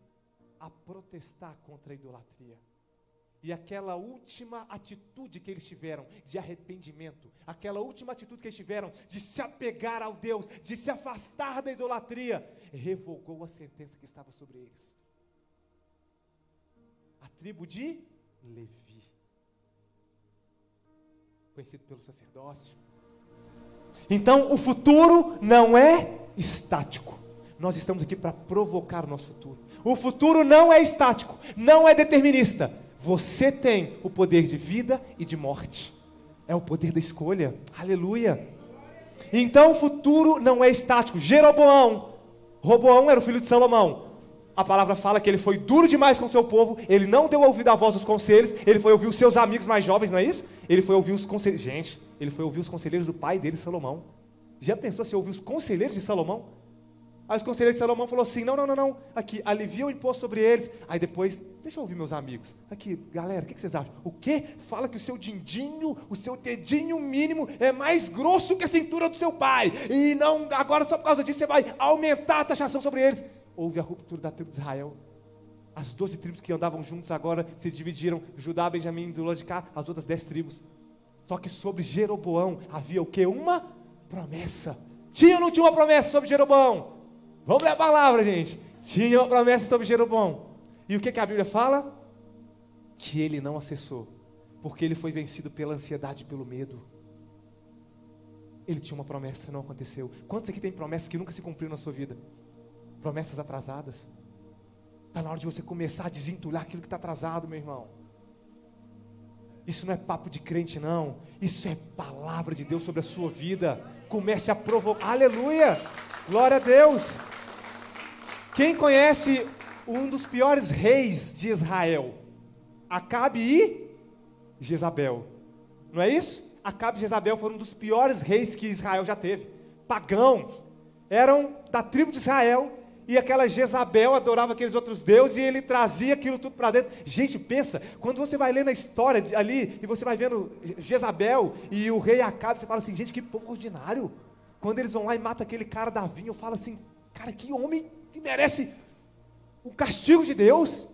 a protestar contra a idolatria. E aquela última atitude que eles tiveram de arrependimento, aquela última atitude que eles tiveram de se apegar ao Deus, de se afastar da idolatria, revogou a sentença que estava sobre eles. A tribo de Levi, conhecido pelo sacerdócio. Então o futuro não é estático. Nós estamos aqui para provocar o nosso futuro. O futuro não é estático, não é determinista. Você tem o poder de vida e de morte. É o poder da escolha. Aleluia. Então o futuro não é estático. Roboão era o filho de Salomão. A palavra fala que ele foi duro demais com o seu povo. Ele não deu ouvido à voz dos conselhos. Ele foi ouvir os seus amigos mais jovens, não é isso? Ele foi ouvir os conselheiros. Gente, ele foi ouvir os conselheiros do pai dele, Salomão. Já pensou se ouvir os conselheiros de Salomão? Aí os conselheiros de Salomão falaram assim, não, aqui, alivia o imposto sobre eles. Aí depois, deixa eu ouvir meus amigos. Aqui, galera, o que vocês acham? O quê? Fala que o seu dindinho, o seu dedinho mínimo é mais grosso que a cintura do seu pai. E não, agora só por causa disso você vai aumentar a taxação sobre eles. Houve a ruptura da tribo de Israel. As 12 tribos que andavam juntos agora se dividiram. Judá, Benjamim, do lado de cá, as outras 10 tribos. Só que sobre Jeroboão havia o quê? Uma promessa. Tinha ou não tinha uma promessa sobre Jeroboão? Vamos ler a palavra, gente. Tinha uma promessa sobre Jeroboão. E o que a Bíblia fala? Que ele não acessou, porque ele foi vencido pela ansiedade e pelo medo. Ele tinha uma promessa, não aconteceu. Quantos aqui tem promessas que nunca se cumpriram na sua vida? Promessas atrasadas. Está na hora de você começar a desentulhar aquilo que está atrasado, meu irmão. Isso não é papo de crente, não. Isso é palavra de Deus sobre a sua vida. Comece a provocar. Aleluia! Glória a Deus! Quem conhece um dos piores reis de Israel? Acabe e Jezabel. Não é isso? Acabe e Jezabel foram um dos piores reis que Israel já teve. Pagãos. Eram da tribo de Israel. E aquela Jezabel adorava aqueles outros deuses e ele trazia aquilo tudo para dentro. Gente, pensa, quando você vai lendo a história ali e você vai vendo Jezabel e o rei Acabe, você fala assim, gente, que povo ordinário. Quando eles vão lá e matam aquele cara Davi, eu falo assim, cara, que homem que merece o castigo de Deus.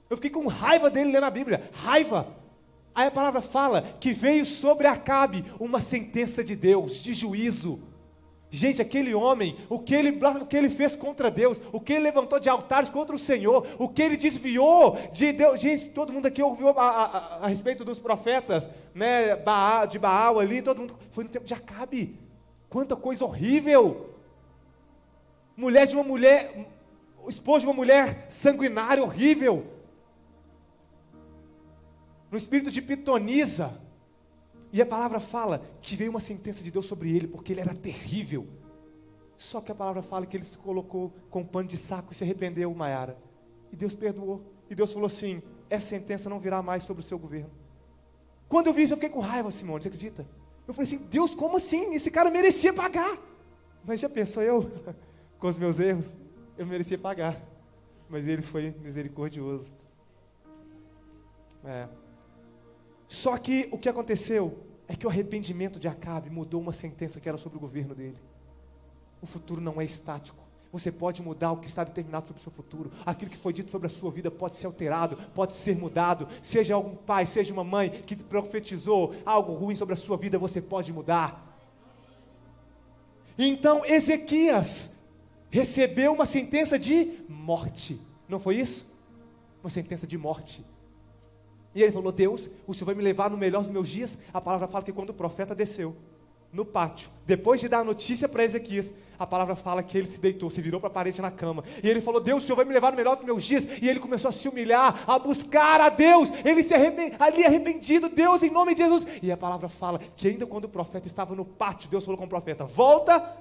Eu fiquei com raiva dele lendo a Bíblia, raiva. Aí a palavra fala que veio sobre Acabe uma sentença de Deus, de juízo. Gente, aquele homem, o que ele fez contra Deus, o que ele levantou de altares contra o Senhor, o que ele desviou de Deus. Gente, todo mundo aqui ouviu a respeito dos profetas, né, de Baal ali, todo mundo, foi no tempo de Acabe. Quanta coisa horrível. Esposo de uma mulher sanguinária, horrível. No espírito de pitonisa. E a palavra fala que veio uma sentença de Deus sobre ele, porque ele era terrível. Só que a palavra fala que ele se colocou com um pano de saco e se arrependeu, Maiara. E Deus perdoou. E Deus falou assim, essa sentença não virá mais sobre o seu governo. Quando eu vi isso, eu fiquei com raiva, Simone, você acredita? Eu falei assim, Deus, como assim? Esse cara merecia pagar. Mas já pensou eu, com os meus erros, eu merecia pagar. mas Ele foi misericordioso. Só que o que aconteceu é que o arrependimento de Acabe mudou uma sentença que era sobre o governo dele. O futuro não é estático. Você pode mudar o que está determinado sobre o seu futuro. Aquilo que foi dito sobre a sua vida pode ser alterado, pode ser mudado. Seja algum pai, seja uma mãe que profetizou algo ruim sobre a sua vida, você pode mudar. Então Ezequias recebeu uma sentença de morte. Não foi isso? Uma sentença de morte. E ele falou: Deus, o Senhor vai me levar no melhor dos meus dias. A palavra fala que quando o profeta desceu no pátio, depois de dar a notícia para Ezequias, a palavra fala que ele se deitou, se virou para a parede na cama, e ele falou: Deus, o Senhor vai me levar no melhor dos meus dias. E ele começou a se humilhar, a buscar a Deus, ele se ali arrependido: Deus, em nome de Jesus. E a palavra fala que ainda quando o profeta estava no pátio, Deus falou com o profeta: volta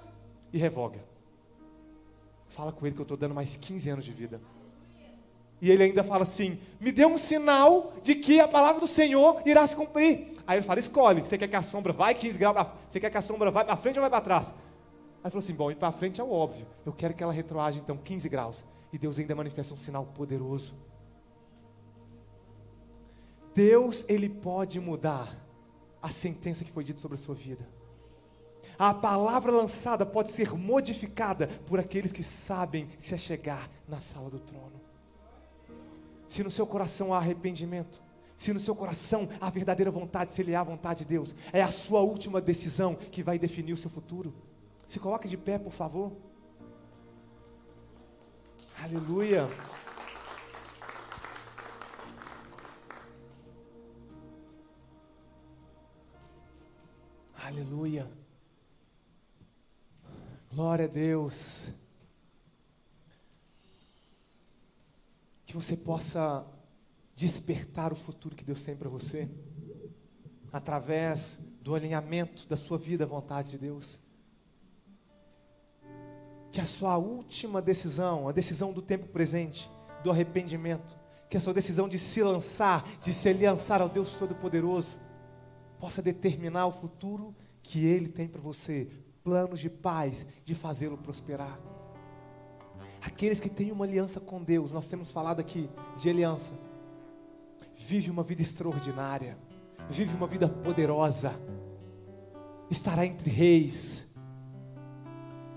e revoga, fala com ele que eu estou dando mais 15 anos de vida. E ele ainda fala assim: me dê um sinal de que a palavra do Senhor irá se cumprir. Aí ele fala: escolhe, você quer que a sombra vai 15 graus, você quer que a sombra vai para frente ou vai para trás? Aí ele falou assim: bom, ir para frente é o óbvio, eu quero que ela retroaja então 15 graus. E Deus ainda manifesta um sinal poderoso. Deus, Ele pode mudar a sentença que foi dita sobre a sua vida. A palavra lançada pode ser modificada por aqueles que sabem se achegar na sala do trono. Se no seu coração há arrependimento, se no seu coração há verdadeira vontade, se ele há a vontade de Deus, é a sua última decisão que vai definir o seu futuro. Se coloque de pé, por favor. Aleluia. Aleluia. Glória a Deus. Que você possa despertar o futuro que Deus tem para você, através do alinhamento da sua vida à vontade de Deus. Que a sua última decisão, a decisão do tempo presente, do arrependimento, que a sua decisão de se lançar, de se aliançar ao Deus Todo-Poderoso, possa determinar o futuro que Ele tem para você, planos de paz, de fazê-lo prosperar. Aqueles que têm uma aliança com Deus, nós temos falado aqui de aliança, vive uma vida extraordinária, vive uma vida poderosa, estará entre reis.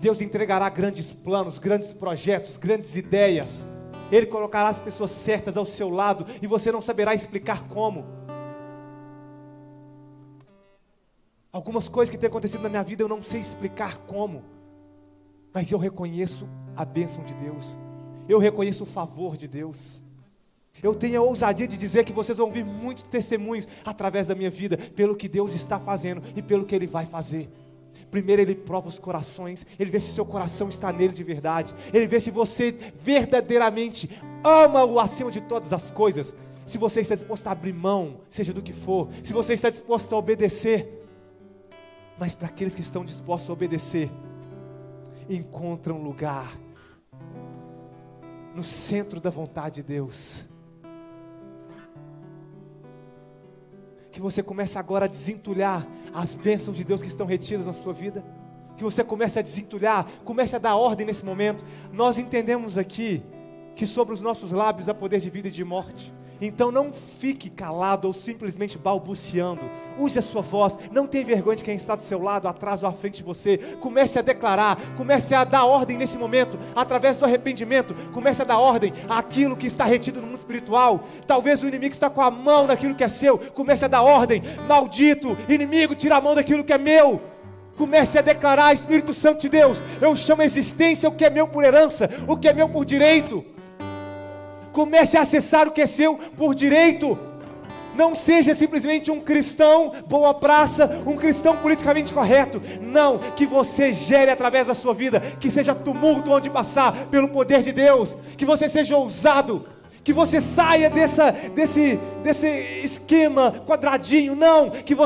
Deus entregará grandes planos, grandes projetos, grandes ideias. Ele colocará as pessoas certas ao seu lado e você não saberá explicar como. Algumas coisas que têm acontecido na minha vida eu não sei explicar como, mas eu reconheço a bênção de Deus, eu reconheço o favor de Deus. Eu tenho a ousadia de dizer que vocês vão ouvir muitos testemunhos através da minha vida, pelo que Deus está fazendo e pelo que Ele vai fazer. Primeiro Ele prova os corações, Ele vê se o seu coração está nele de verdade, Ele vê se você verdadeiramente ama-o acima de todas as coisas, se você está disposto a abrir mão, seja do que for, se você está disposto a obedecer. Mas para aqueles que estão dispostos a obedecer, encontram lugar no centro da vontade de Deus. Que você comece agora a desentulhar as bênçãos de Deus que estão retidas na sua vida. Que você comece a desentulhar, comece a dar ordem nesse momento. Nós entendemos aqui que sobre os nossos lábios há poder de vida e de morte. Então não fique calado ou simplesmente balbuciando. Use a sua voz, não tenha vergonha de quem está do seu lado, atrás ou à frente de você. Comece a declarar, comece a dar ordem nesse momento, através do arrependimento. Comece a dar ordem àquilo que está retido no mundo espiritual. Talvez o inimigo está com a mão naquilo que é seu. Comece a dar ordem: maldito inimigo, tira a mão daquilo que é meu. Comece a declarar: Espírito Santo de Deus, eu chamo a existência o que é meu por herança, o que é meu por direito. Comece a acessar o que é seu por direito. Não seja simplesmente um cristão boa praça, um cristão politicamente correto. Não, que você gere através da sua vida, que seja tumulto onde passar pelo poder de Deus, que você seja ousado, que você saia desse esquema quadradinho. Não, que você